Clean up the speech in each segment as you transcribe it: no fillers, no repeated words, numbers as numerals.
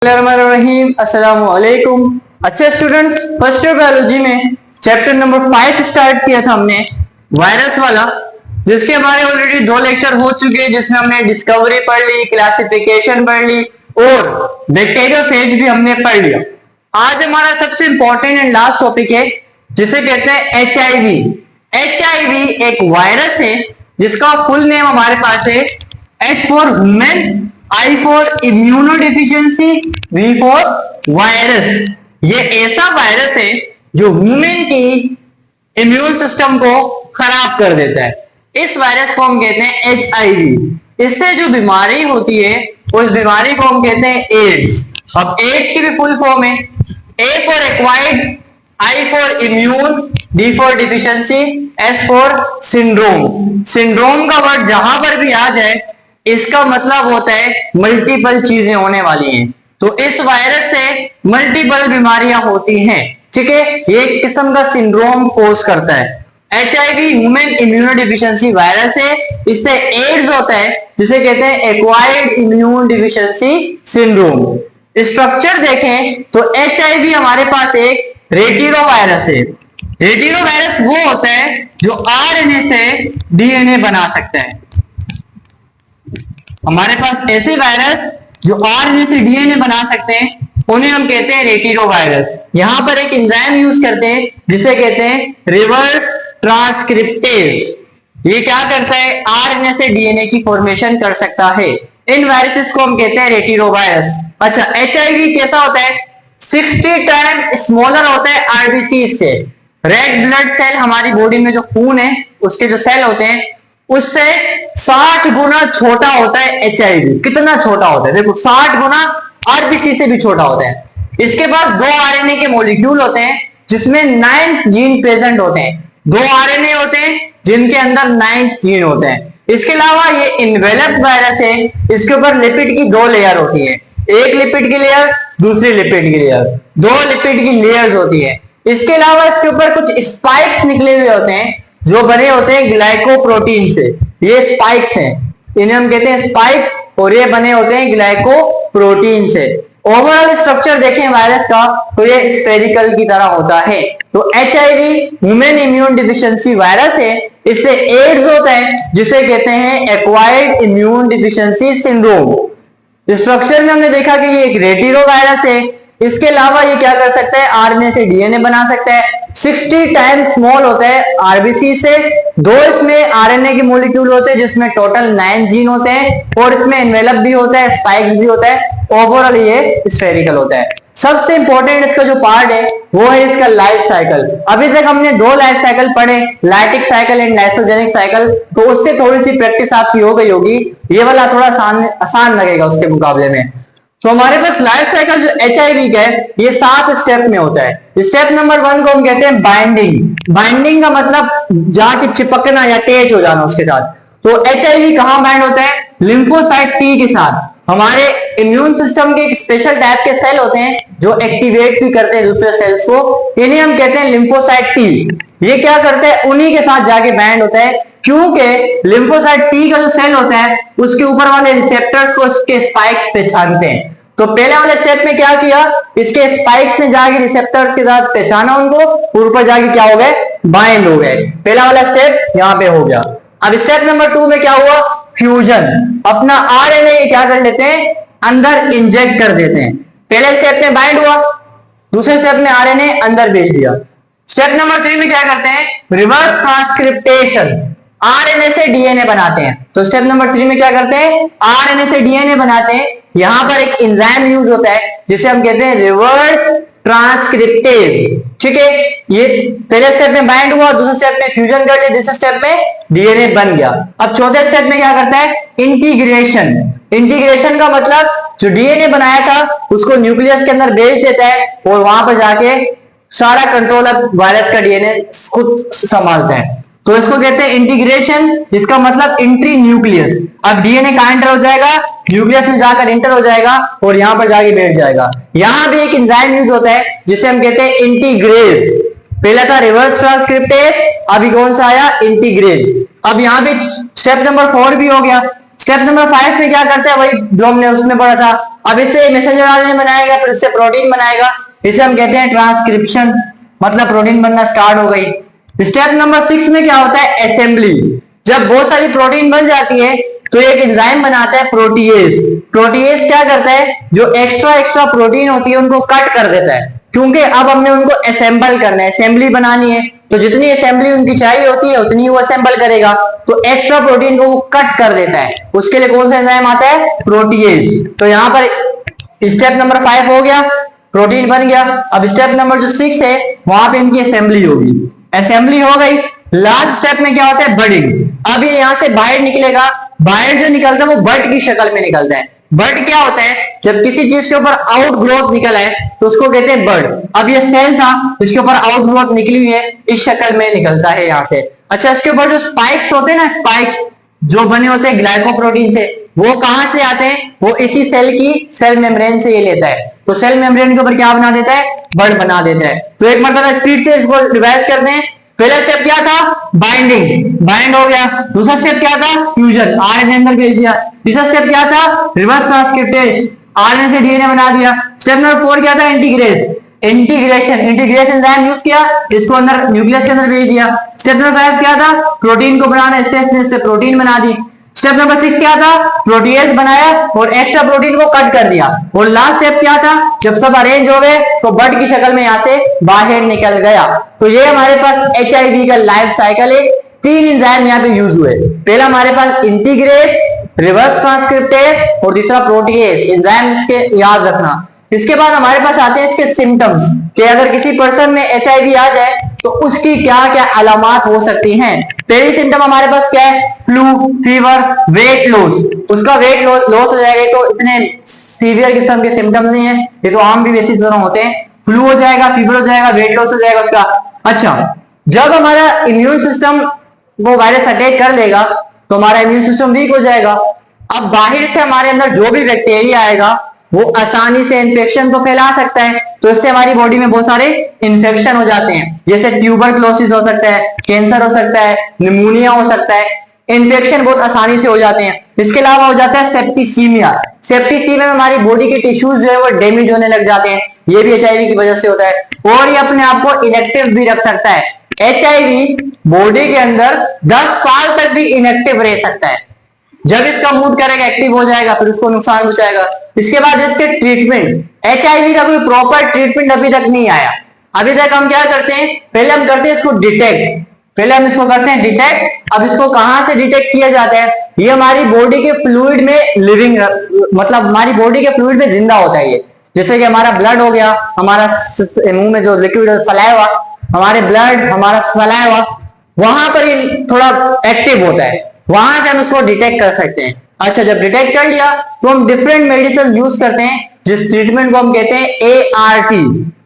रहीम अस्सलाम वालेकुम। अच्छे स्टूडेंट्स, फर्स्ट ईयर बायोलॉजी में चैप्टर नंबर 5 स्टार्ट किया था हमने वायरस वाला, जिसके हमारे ऑलरेडी 2 लेक्चर हो चुके हैं, जिसमें हमने डिस्कवरी पढ़ ली, क्लासिफिकेशन पढ़ ली और बैक्टीरियोफेज भी हमने पढ़ लिया। आज हमारा सबसे इंपॉर्टेंट एंड लास्ट टॉपिक है जिसे कहते हैं HIV। HIV एक वायरस है जिसका फुल नेम हमारे पास है H for human, I for immunodeficiency, V for virus. ये ऐसा वायरस है जो ह्यूमन की इम्यून सिस्टम को खराब कर देता है। इस वायरस को हम कहते हैं HIV। इससे जो बीमारी होती है उस बीमारी को हम कहते हैं एड्स। अब एड्स की भी फुल फॉर्म है A for acquired, I for immune, D for deficiency, S for syndrome. Syndrome का वर्ड जहां पर भी आ जाए इसका मतलब होता है मल्टीपल चीजें होने वाली हैं। तो इस वायरस से मल्टीपल बीमारियां होती हैं, ठीक है। ये एक किस्म का सिंड्रोम कोज करता है। HIV ह्यूमन इम्यूनोडेफिशिएंसी वायरस है। इससे एड्स होता है जिसे कहते हैं acquired immune deficiency syndrome. Structure देखें तो HIV हमारे पास एक रेटिरो वायरस है। रेटिरो वायरस वो होता है जो RNA से DNA बना सकता है। हमारे पास ऐसे वायरस जो RNA से DNA बना सकते हैं उन्हें हम कहते हैं रेटिरो वायरस। यहां पर एक एंजाइम यूज करते हैं जिसे कहते हैं रिवर्स ट्रांसक्रिप्टेज। ये क्या करता है, RNA से DNA की फॉर्मेशन कर सकता है। इन वायरसेस को हम कहते हैं रेटिरो वायरस। अच्छा, HIV कैसा होता है, 60 टाइम स्मॉलर होता है RBC से। रेड ब्लड सेल हमारी बॉडी में जो खून है उसके जो सेल होते हैं उससे 60 गुना छोटा होता है HIV। कितना छोटा होता है, देखो 60 गुना RBC से भी छोटा होता है। इसके पास 2 RNA के मॉलिक्यूल होते हैं जिसमें 9 जीन प्रेजेंट होते हैं। 2 RNA होते हैं जिनके अंदर 9 जीन होते हैं। इसके अलावा ये इन्वेलप्ड वायरस है। इसके ऊपर लिपिड की 2 लेयर होती है, एक लिपिड की लेयर, दूसरी लिपिड की लेयर, 2 लिपिड की लेयर्स होती है। इसके अलावा इसके ऊपर कुछ स्पाइक्स निकले हुए होते हैं जो बने होते हैं ग्लाइकोप्रोटीन से। ये स्पाइक्स हैं, इन्हें हम कहते हैं स्पाइक्स, और ये बने होते हैं ग्लाइकोप्रोटीन से। ओवरऑल स्ट्रक्चर देखें वायरस का तो ये स्फेरिकल की तरह होता है। तो HIV human immune deficiency virus है। इससे एड्स होता है जिसे कहते हैं acquired immune deficiency syndrome. Structure में हमने देखा कि ये एक रेटिरो वायरस है। इसके अलावा ये क्या कर सकता है, RNA से DNA बना सकता है। 60 टाइम स्मॉल होता है RBC से। 2 इसमें RNA के मॉलिक्यूल होते हैं जिसमें टोटल 9 जीन होते हैं, और इसमें एनवेलप भी होता है, स्पाइक भी होता है। ओवरऑल ये स्फेरिकल होता है। सबसे इंपॉर्टेंट इसका जो पार्ट है वो है इसका लाइफ साइकिल। अभी तक हमने 2 लाइफ साइकिल पढ़े, lytic cycle and lysogenic cycle, तो उससे थोड़ी सी प्रैक्टिस आपकी हो गई होगी। ये वाला थोड़ा आसान लगेगा उसके मुकाबले में। तो हमारे पास लाइफ साइकिल जो HIV का है ये 7 स्टेप में होता है। स्टेप नंबर 1 को हम कहते हैं बाइंडिंग। बाइंडिंग का मतलब जाके चिपकना या अटैच हो जाना उसके साथ। तो HIV कहां बाइंड होता है, लिम्फोसाइट T के साथ। हमारे इम्यून सिस्टम के एक स्पेशल टाइप के सेल होते हैं जो एक्टिवेट भी करते हैं दूसरे सेल्स को, इन्हें हम कहते हैं लिम्फोसाइट T। ये क्या करते हैं, उन्हीं के साथ जाके बाइंड होता है, क्योंकि लिम्फोसाइट T का जो सेल होता है उसके ऊपर वाले रिसेप्टर्स को उसके स्पाइक्स पहचानते हैं। तो पहले वाले स्टेप में क्या किया, इसके स्पाइक्स ने जाके रिसेप्टर्स के साथ पहचाना उनको, और ऊपर जाके क्या हो गए, बाइंड हो गए। पहला वाला स्टेप यहाँ पे हो गया। अब स्टेप नंबर 2 में क्या हुआ, फ्यूजन। अपना RNA क्या कर लेते हैं, अंदर इंजेक्ट कर देते हैं। पहले स्टेप में बाइंड हुआ, दूसरे स्टेप में RNA अंदर भेज दिया। स्टेप नंबर 3 में क्या करते हैं, रिवर्स ट्रांसक्रिप्टेशन। RNA से DNA बनाते हैं। तो स्टेप नंबर 3 में क्या करते हैं, RNA से DNA बनाते हैं। यहां पर एक एंजाइम यूज होता है जिसे हम कहते हैं रिवर्स ट्रांसक्रिप्टेज, ठीक है। ये पहले स्टेप में बाइंड हुआ, दूसरे स्टेप में फ्यूजन कर लिया, तीसरे स्टेप में DNA बन गया। अब चौथे स्टेप में क्या करता है, इंटीग्रेशन। इंटीग्रेशन का मतलब जो DNA बनाया था उसको न्यूक्लियस के अंदर भेज देता है, और वहां पर जाके सारा कंट्रोल अब वायरस का DNA खुद संभालता है। तो इसको कहते हैं इंटीग्रेशन, जिसका मतलब इंट्री न्यूक्लियस। अब DNA कहां एंटर हो जाएगा, न्यूक्लियस में जाकर इंटर हो जाएगा और यहां पर जाके बैठ जाएगा। यहां भी एक एंजाइम यूज होता है जिसे हम कहते हैं इंटीग्रेज। पहला था रिवर्स ट्रांसक्रिप्टेज, अभी कौन सा आया, इंटीग्रेज। अब यहां पे स्टेप नंबर 4 भी हो गया। स्टेप नंबर 5 में क्या करते हैं, वही जो हमने उसमें पढ़ा था। अब इससे मैसेंजर आरएनए बनाएगा, फिर इससे प्रोटीन बनाएगा, इसे हम कहते हैं ट्रांसक्रिप्शन, मतलब प्रोटीन बनना स्टार्ट हो गई। स्टेप नंबर 6 में क्या होता है, असेंबली। जब बहुत सारी प्रोटीन बन जाती है तो एक एंजाइम बनाता है प्रोटीएज। प्रोटीएज क्या करता है, जो एक्स्ट्रा प्रोटीन होती है उनको कट कर देता है, क्योंकि अब हमने उनको असेंबल करना है, असेंबली बनानी है, तो जितनी असेंबली उनकी चाहिए होती है उतनी वो असेंबल करेगा, तो एक्स्ट्रा प्रोटीन को वो कट कर देता है। उसके लिए कौन सा एंजाइम आता है, प्रोटीएज। तो यहाँ पर स्टेप नंबर 5 हो गया, प्रोटीन बन गया। अब स्टेप नंबर जो 6 है वहां पे इनकी असेंबली होगी, असेंबली हो गई। लास्ट स्टेप में क्या होता है, बडिंग। अब ये यहाँ से बाहर निकलेगा, बाहर जो निकलता है वो बड की शक्ल में निकलता है। बड क्या होता है, जब किसी चीज के ऊपर आउट ग्रोथ निकला है तो उसको कहते हैं बड। अब ये सेल था, इसके ऊपर आउट ग्रोथ निकली हुई है, इस शक्ल में निकलता है यहाँ से। अच्छा, इसके ऊपर जो स्पाइक्स होते हैं ना, स्पाइक्स जो बने होते हैं ग्लाइकोप्रोटीन से, वो कहां से आते हैं, वो इसी सेल की सेल मेम्ब्रेन से ये लेता है। तो सेल मेम्ब्रेन के ऊपर क्या बना देता है, बड बना देता है। तो एक मतलब स्पीड से इसको रिवाइज करते हैं। पहला स्टेप क्या था, बाइंडिंग, बाइंड हो गया। दूसरा स्टेप क्या था, फ्यूजन, आरएनए अंदर भेज दिया। तीसरा स्टेप क्या था, रिवर्स ट्रांसक्रिप्टेज, आरएनए से डीएनए बना दिया। स्टेप नंबर 4 क्या था, इंटीग्रेस, इंटीग्रेशन, इंटीग्रेशन एंजाइम यूज किया, इसको अंदर न्यूक्लियस के अंदर भेज दिया। स्टेप नंबर 5 क्या था, प्रोटीन को बनाना, इससे प्रोटीन बना दी। स्टेप नंबर 6 क्या था, प्रोटीएज बनाया और एक्स्ट्रा प्रोटीन को कट कर दिया। और लास्ट स्टेप क्या था, जब सब अरेंज हो गए तो बड की शक्ल में यहाँ से बाहर निकल गया। तो ये हमारे पास एचआईवी का लाइफ साइकिल है। 3 एंजाइम यहाँ पे यूज हुए। पहला हमारे पास इंटीग्रेस, रिवर्स ट्रांसक्रिप्टेज और तीसरा प्रोटीएज एंजाइम, इसके याद रखना। इसके बाद हमारे पास आते हैं इसके सिम्टम्स, कि अगर किसी पर्सन में एचआईवी आ जाए तो उसकी क्या क्या अलामत हो सकती हैं। पहली सिम्टम हमारे पास क्या है, फ्लू, फीवर, वेट लॉस। उसका वेट लॉस हो जाएगा, तो इतने सीवियर किस्म के सिम्टम्स नहीं है, ये तो आम भी वैसी तरह होते हैं। फ्लू हो जाएगा, फीवर हो जाएगा, वेट लॉस हो जाएगा उसका। अच्छा, जब हमारा इम्यून सिस्टम को वायरस अटैक कर लेगा तो हमारा इम्यून सिस्टम वीक हो जाएगा। अब बाहर से हमारे अंदर जो भी बैक्टीरिया आएगा वो आसानी से इन्फेक्शन को फैला सकता है, तो इससे हमारी बॉडी में बहुत सारे इन्फेक्शन हो जाते हैं, जैसे ट्यूबरक्लोसिस हो सकता है, कैंसर हो सकता है, निमोनिया हो सकता है, इन्फेक्शन बहुत आसानी से हो जाते हैं। इसके अलावा हो जाता है सेप्टिसीमिया। सेप्टिसीमिया में हमारी बॉडी के टिश्यूज जो है वो डैमेज होने लग जाते हैं, ये भी एचआईवी की वजह से होता है। और ये अपने आप को इनएक्टिव भी रख सकता है। एचआईवी बॉडी के अंदर 10 साल तक भी इनएक्टिव रह सकता है। जब इसका मूड करेगा एक्टिव हो जाएगा, फिर उसको नुकसान पहुंचाएगा। इसके बाद इसके ट्रीटमेंट, एचआईवी का कोई प्रॉपर ट्रीटमेंट अभी तक नहीं आया। अभी तक हम क्या करते हैं, पहले हम करते हैं इसको डिटेक्ट, पहले हम इसको करते हैं डिटेक्ट। अब इसको कहां से डिटेक्ट किया जाता है, ये हमारी बॉडी के फ्लूइड में लिविंग, मतलब हमारी बॉडी के फ्लूइड में जिंदा होता है ये। जैसे कि हमारा ब्लड हो गया, हमारा मुंह में जो लिक्विड सलाइवा, हमारे ब्लड, हमारा सलाइवा, वहां पर ये थोड़ा एक्टिव होता है, वहां से हम उसको डिटेक्ट कर सकते हैं। अच्छा, जब डिटेक्ट कर लिया तो हम डिफरेंट मेडिसिन यूज करते हैं, जिस ट्रीटमेंट को हम कहते हैं ART।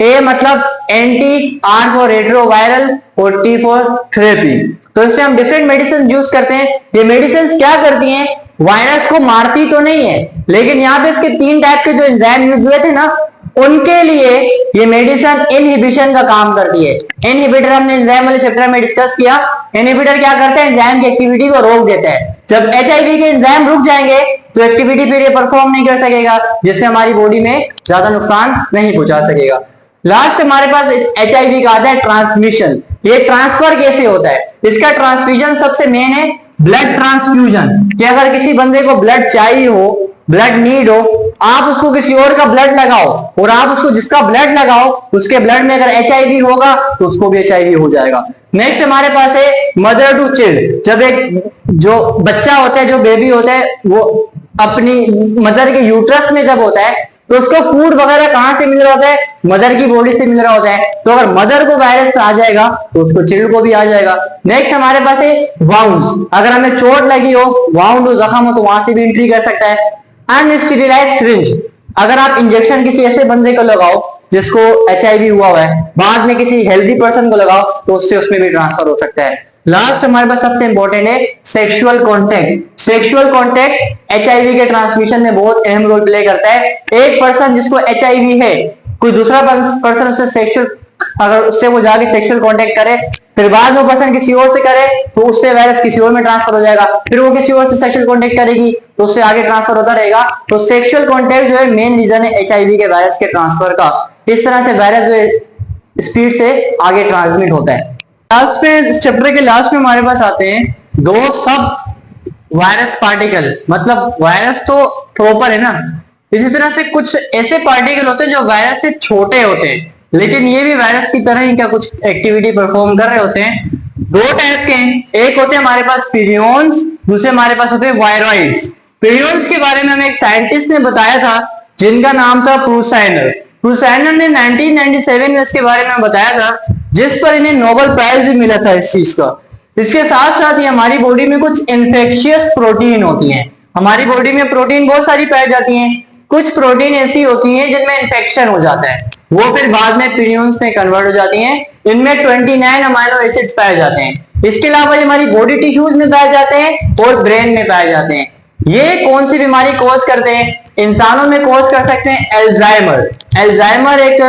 ए मतलब एंटी, आर फॉर रेट्रोवायरल और टी फॉर थेरेपी। तो इसमें हम डिफरेंट मेडिसिन यूज करते हैं। ये मेडिसिन क्या करती हैं, वायरस को मारती तो नहीं है, लेकिन यहाँ पे इसके 3 टाइप के जो एंजाइम यूज हुए थे ना, उनके लिए ये मेडिसिन इनहिबिशन का काम करती है। इनहिबिटर हमने एंजाइम वाले चैप्टर में डिस्कस किया। इनहिबिटर क्या करता है, एंजाइम की एक्टिविटी को रोक देता है। जब एचआईवी के एंजाइम रुक जाएंगे तो एक्टिविटी फिर ये परफॉर्म नहीं कर सकेगा, जिससे हमारी बॉडी में ज्यादा नुकसान नहीं पहुंचा सकेगा। लास्ट हमारे पास इस एचआईवी का आता है ट्रांसमिशन। ये ट्रांसफर कैसे होता है, इसका ट्रांसफ्यूजन सबसे मेन है, ब्लड ट्रांसफ्यूजन। कि अगर किसी बंदे को ब्लड चाहिए हो, ब्लड नीड हो, आप उसको किसी और का ब्लड लगाओ, और आप उसको जिसका ब्लड लगाओ उसके ब्लड में अगर एचआईवी होगा तो उसको भी एचआईवी हो जाएगा। नेक्स्ट हमारे पास है मदर टू चाइल्ड। जब एक जो बच्चा होता है, जो बेबी होता है, वो अपनी मदर के यूट्रस में जब होता है तो उसको फूड वगैरह कहां से मिल रहा होता है, मदर की बॉडी से मिल रहा होता है। तो अगर मदर को वायरस आ जाएगा तो उसको चिल्ड को भी आ जाएगा। नेक्स्ट हमारे पास है वाउंड्स। अगर हमें चोट लगी हो, वाउंड हो, जख्म हो, तो वहां से भी एंट्री कर सकता है। अनस्टेरिलाइज्ड सिरिंज, अगर आप इंजेक्शन किसी ऐसे बंदे को लगाओ जिसको एचआईवी हुआ है, बाद में किसी हेल्दी पर्सन को लगाओ तो उससे उसमें भी ट्रांसफर हो सकता है। लास्ट हमारे पास सबसे इंपॉर्टेंट है sexual contact. Sexual contact HIV के ट्रांसमिशन में बहुत अहम रोल प्ले करता है। एक पर्सन जिसको एचआईवी है, कोई दूसरा पर्सन उससे सेक्सुअल अगर उससे वो जाके सेक्सुअल कांटेक्ट करे, फिर बाद में पर्सन किसी और से करे तो उससे वायरस किसी और में ट्रांसफर हो जाएगा, फिर वो किसी और से सेक्सुअल कांटेक्ट करेगी तो उससे आगे ट्रांसफर होता रहेगा। तो सेक्सुअल कांटेक्ट जो है मेन रीजन है एचआईवी के वायरस के ट्रांसफर का। इस तरह से वायरस जो है स्पीड से आगे ट्रांसमिट होता है। लास्ट में, इस चैप्टर के लास्ट में हमारे पास आते हैं दो सब वायरस पार्टिकल। मतलब वायरस तो प्रॉपर है ना, इसी तरह से कुछ ऐसे पार्टिकल होते हैं जो वायरस से छोटे होते हैं, लेकिन ये भी वायरस की तरह ही क्या कुछ एक्टिविटी परफॉर्म कर रहे होते हैं। दो टाइप के हैं, एक होते हैं हमारे पास पिरियंस, दूसरे हमारे पास होते हैं वायरॉइड्स। पिरियंस के बारे में हमें एक साइंटिस्ट ने बताया था जिनका नाम था प्रूसाइनर। प्रूसाइनर ने 1997 में इसके बारे में बताया था, जिस पर इन्हें नोबेल प्राइज भी मिला था इस चीज का। इसके साथ साथ ही हमारी बॉडी में कुछ इन्फेक्शियस प्रोटीन होती हैं। हमारी बॉडी में प्रोटीन बहुत सारी पाई जाती हैं, कुछ प्रोटीन ऐसी होती हैं जिनमें इन्फेक्शन हो जाता है, वो फिर बाद में पिरियंस में कन्वर्ट हो जाती हैं। इनमें 29 अमाइनो एसिड्स पाए जाते हैं। इसके अलावा ये हमारी बॉडी टिश्यूज में पाए जाते हैं और ब्रेन में पाए जाते हैं। ये कौन सी बीमारी कॉज करते हैं? इंसानों में कॉज कर सकते हैं एल्जाइमर। एल्जाइमर एक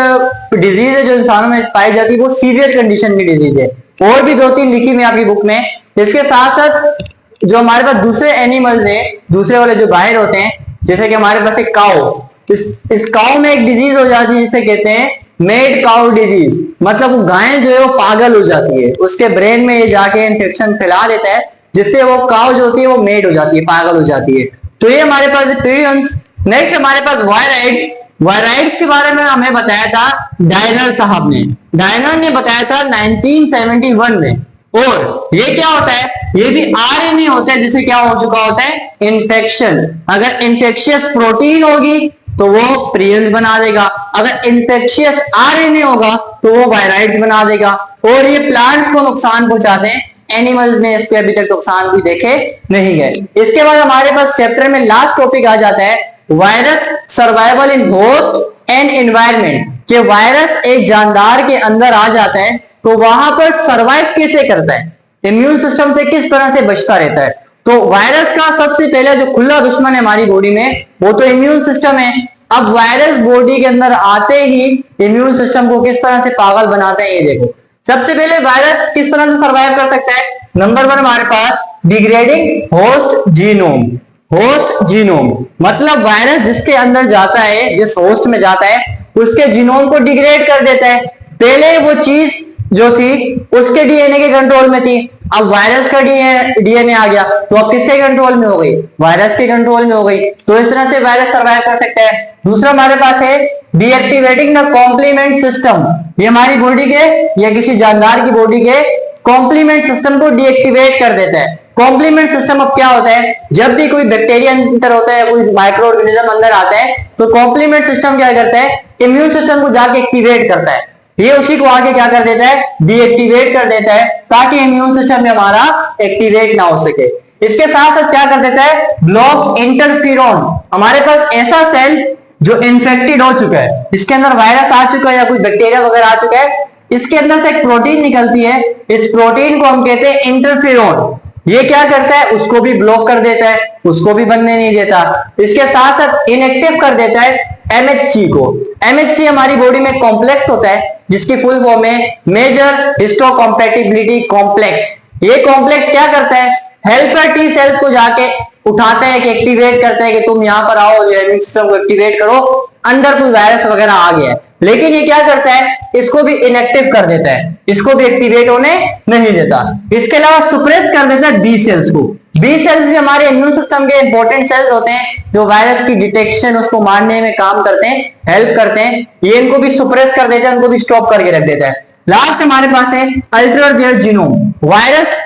डिजीज है जो इंसानों में पाई जाती है, वो सीवियर कंडीशन की डिजीज है। और भी दो तीन लिखी हुई आपकी बुक में। इसके साथ साथ जो हमारे पास दूसरे एनिमल्स हैं, दूसरे वाले जो बाहर होते हैं, जैसे कि हमारे पास एक काऊ, इस काऊ में एक डिजीज हो जाती है जिसे कहते हैं मेड काऊ डिजीज। मतलब वो गाय जो है वो पागल हो जाती है, उसके ब्रेन में ये जाके इन्फेक्शन फैला देता है, जिससे वो काऊ जो होती है वो मेड हो जाती है, पागल हो जाती है। तो ये हमारे पास पिरियंस। नेक्स्ट हमारे पास वायराइड्स। वायराइड्स के बारे में हमें बताया था डायनर साहब ने। डायनर ने बताया था 1971 में। और ये क्या होता है? ये भी आरएनए होता है, जिसे क्या हो चुका होता है? इन्फेक्शन। अगर इन्फेक्शियस प्रोटीन होगी तो वो प्रियंस बना देगा, अगर इन्फेक्शियस आरएनए होगा तो वो वायराइड्स बना देगा। और ये प्लांट्स को नुकसान पहुंचाते हैं, एनिमल्स में इसके अभी तक नुकसान भी देखे नहीं गए। इसके बाद हमारे पास चैप्टर में लास्ट टॉपिक आ जाता है virus survival in host and environment. कि वायरस एक जानदार के अंदर आ जाता है तो वहां पर सरवाइव कैसे करता है, इम्यून सिस्टम से किस तरह से बचता रहता है। तो वायरस का सबसे पहले जो खुला दुश्मन है हमारी बॉडी में वो तो इम्यून सिस्टम है। अब वायरस बॉडी के अंदर आते ही इम्यून सिस्टम को किस तरह से पागल बनाते हैं, ये देखो। सबसे पहले वायरस किस तरह से सर्वाइव कर सकता है? नंबर 1 हमारे पास degrading host genome. Host genome मतलब वायरस जिसके अंदर जाता है, जिस होस्ट में जाता है, उसके जीनोम को डिग्रेड कर देता है। पहले वो चीज जो थी उसके डीएनए के कंट्रोल में थी, अब वायरस का डीएनए आ गया तो अब किसके कंट्रोल में हो गई? वायरस के कंट्रोल में हो गई। तो इस तरह से वायरस सर्वाइव कर सकता है। दूसरा हमारे पास है डीएक्टिवेटिंग द कॉम्प्लीमेंट सिस्टम। ये हमारी बॉडी के या किसी जानदार की बॉडी के कॉम्प्लीमेंट सिस्टम को डीएक्टिवेट कर देता है। कॉम्प्लीमेंट सिस्टम अब क्या होता है? जब भी कोई बैक्टीरिया अंदर होता है, कोई माइक्रो ऑर्गेनिज्म अंदर आता है, तो कॉम्प्लीमेंट सिस्टम क्या करता है? इम्यून सिस्टम को जाके एक्टिवेट करता है। ये उसी को आगे क्या कर देता है? डीएक्टिवेट कर देता है, ताकि इम्यून सिस्टम में हमारा एक्टिवेट ना हो सके। इसके साथ साथ क्या कर देता है? Block interferon. हमारे पास ऐसा सेल जो इन्फेक्टेड हो चुका है, इसके अंदर वायरस आ चुका है या कोई बैक्टीरिया वगैरह आ चुका है, इसके अंदर से एक प्रोटीन निकलती है, इस प्रोटीन को हम कहते हैं इंटरफेरॉन। ये क्या करता है? उसको भी ब्लॉक कर देता है, उसको भी बनने नहीं देता। इसके साथ साथ इनएक्टिव कर देता है एमएचसी को। एमएचसी हमारी बॉडी में कॉम्प्लेक्स होता है जिसकी फुल फॉर्म है मेजर हिस्टोकॉम्पैटिबिलिटी कॉम्प्लेक्स। ये कॉम्प्लेक्स क्या करता है? हेल्पर टी सेल्स को जाके उठाता है कि एक्टिवेट करता है कि तुम यहाँ पर आओ, इम्यून सिस्टम को एक्टिवेट करो, अंदर कोई वायरस वगैरह आ गया है। लेकिन ये क्या करता है? इसको भी इनएक्टिव कर देता है, इसको भी एक्टिवेट होने नहीं देता। इसके अलावा सुप्रेस कर देता है बी सेल्स को। बी सेल्स भी हमारे इम्यून सिस्टम के इंपॉर्टेंट सेल्स होते हैं जो वायरस की डिटेक्शन, उसको मारने में काम करते हैं, हेल्प करते हैं। ये इनको भी सुप्रेस कर देता है, इनको भी स्टॉप करके रख देता है। लास्ट हमारे पास है अल्टर देयर जीनोम। वायरस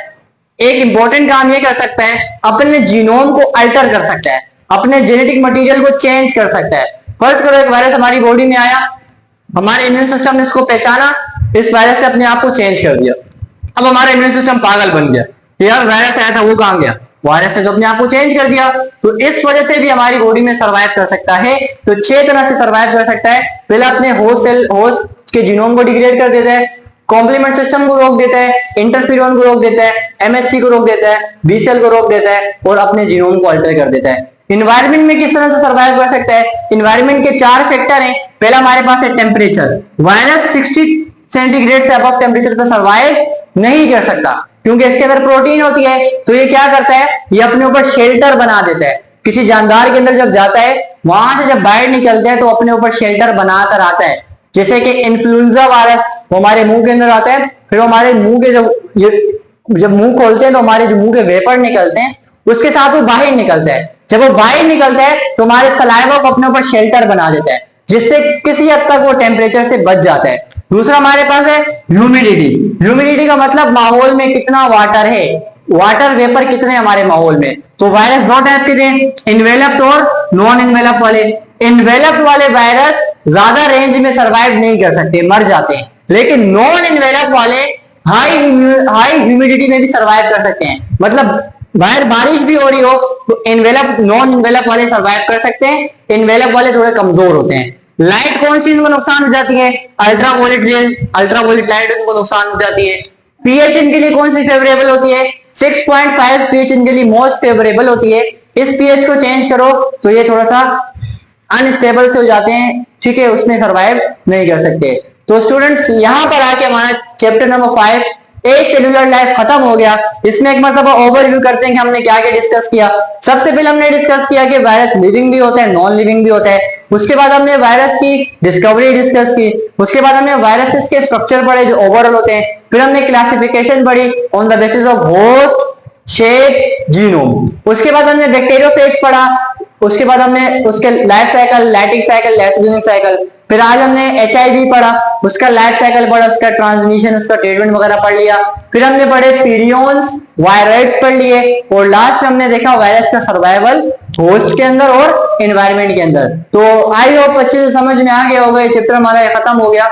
एक इंपॉर्टेंट काम ये कर सकता है, अपने जीनोम को अल्टर कर सकता है, अपने जेनेटिक मटेरियल को चेंज कर सकता है। फर्ज करो एक वायरस हमारी बॉडी में आया, हमारे इम्यून सिस्टम ने इसको पहचाना, इस वायरस ने अपने आप को चेंज कर दिया। अब हमारा इम्यून सिस्टम पागल बन गया, यार वायरस आया था वो कहां गया? वायरस ने तो अपने आप को चेंज कर दिया। तो इस वजह से भी हमारी बॉडी में सर्वाइव कर सकता है। तो 6 तरह से सर्वाइव कर सकता है। पहले अपने होस्ट के जीनोम को डिग्रेड कर देता है, कॉम्प्लीमेंट सिस्टम को रोक देता है, इंटरफेरॉन को रोक देता है, एमएचसी को रोक देता है, बी सेल को रोक देता है और अपने जीनोम को अल्टर कर देता है। इन्वायरमेंट में किस तरह से सर्वाइव कर सकता है? इन्वायरमेंट के 4 फैक्टर हैं। पहला हमारे पास है टेम्परेचर। वायरस सेंटीग्रेड से अबव टेम्परेचर पर सर्वाइव नहीं कर सकता, क्योंकि इसके अंदर प्रोटीन होती है। तो ये क्या करता है, ये अपने ऊपर शेल्टर बना देता है। किसी जानदार के अंदर जब जाता है, वहां से जब बाहर निकलता है तो अपने ऊपर शेल्टर बनाकर आता है। जैसे कि इन्फ्लुएंजा वायरस, वो हमारे मुंह के अंदर आता है, फिर हमारे मुंह के जब मुंह खोलते हैं तो हमारे जो मुंह के वेपर निकलते हैं, उसके साथ वो बाहर निकलता है। जब वो बाहर निकलता है तो हमारे सलाइवा को अपने ऊपर शेल्टर बना देता है, जिससे किसी हद तक वो टेम्परेचर से बच जाता है। दूसरा हमारे पास है ह्यूमिडिटी। ह्यूमिडिटी का मतलब माहौल में कितना वाटर है, वाटर वेपर कितने हमारे माहौल में। तो वायरस दो टाइप के थे, इन्वेलप्ड और नॉन इन्वेलप्ड वाले। इन्वेलप्ड वाले वायरस ज्यादा रेंज में सरवाइव नहीं कर सकते, मर जाते हैं, लेकिन नॉन इन्वेलप्ड वाले हाई ह्यूमिडिटी में भी सरवाइव कर सकते हैं। मतलब बाहर बारिश भी हो रही हो तो इन्वेलप नॉन इन्वेलप वाले सरवाइव कर सकते हैं, इन्वेलप वाले थोड़े कमजोर होते हैं। लाइट कौन सी इनको नुकसान हो जाती है, अल्ट्रावोलेट लाइट इनको नुकसान हो जाती है। पीएच इनके लिए कौन सी फेवरेबल होती है, 6.5 पीएच इनके लिए मोस्ट फेवरेबल होती है। इस पीएच को चेंज करो तो ये थोड़ा सा अनस्टेबल से हो जाते हैं, ठीक है, उसमें सरवाइव नहीं कर सकते। तो स्टूडेंट्स यहां पर आके हमारा चैप्टर नंबर 5 एक सेलुलर लाइफ खत्म हो गया। इसमें एक मतलब ओवरव्यू करते हैं कि हमने क्या क्या डिस्कस किया। सबसे पहले हमने डिस्कस किया कि वायरस लिविंग भी होता है, नॉन लिविंग भी होता है। उसके बाद हमने वायरस की डिस्कवरी डिस्कस की। उसके बाद हमने वायरसेस के स्ट्रक्चर पढ़े जो ओवरऑल होते हैं। फिर हमने क्लासिफिकेशन पढ़ी on the basis of host, shape, genome. उसके बाद हमने बैक्टीरियोफेज पढ़ा। उसके बाद हमने उसके life cycle, lattice cycle, lysogenic cycle. फिर आज हमने एचआईवी पढ़ा, उसका लाइफ साइकिल पढ़ा, उसका ट्रांसमिशन, उसका ट्रीटमेंट वगैरह पढ़ लिया। फिर हमने पढ़े पीरियंस, वायरस पढ़ लिए, और लास्ट में हमने देखा वायरस का सर्वाइवल होस्ट के अंदर और एनवायरनमेंट के अंदर। तो आई होप अच्छे से समझ में आ गया होगा। ये चैप्टर हमारा खत्म हो गया।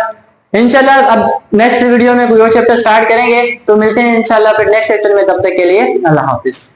इंशाल्लाह अब नेक्स्ट वीडियो में कोई और चैप्टर स्टार्ट करेंगे, तो मिलते हैं इंशाल्लाह फिर नेक्स्ट लेक्चर में। तब तक के लिए अल्लाह हाफिज।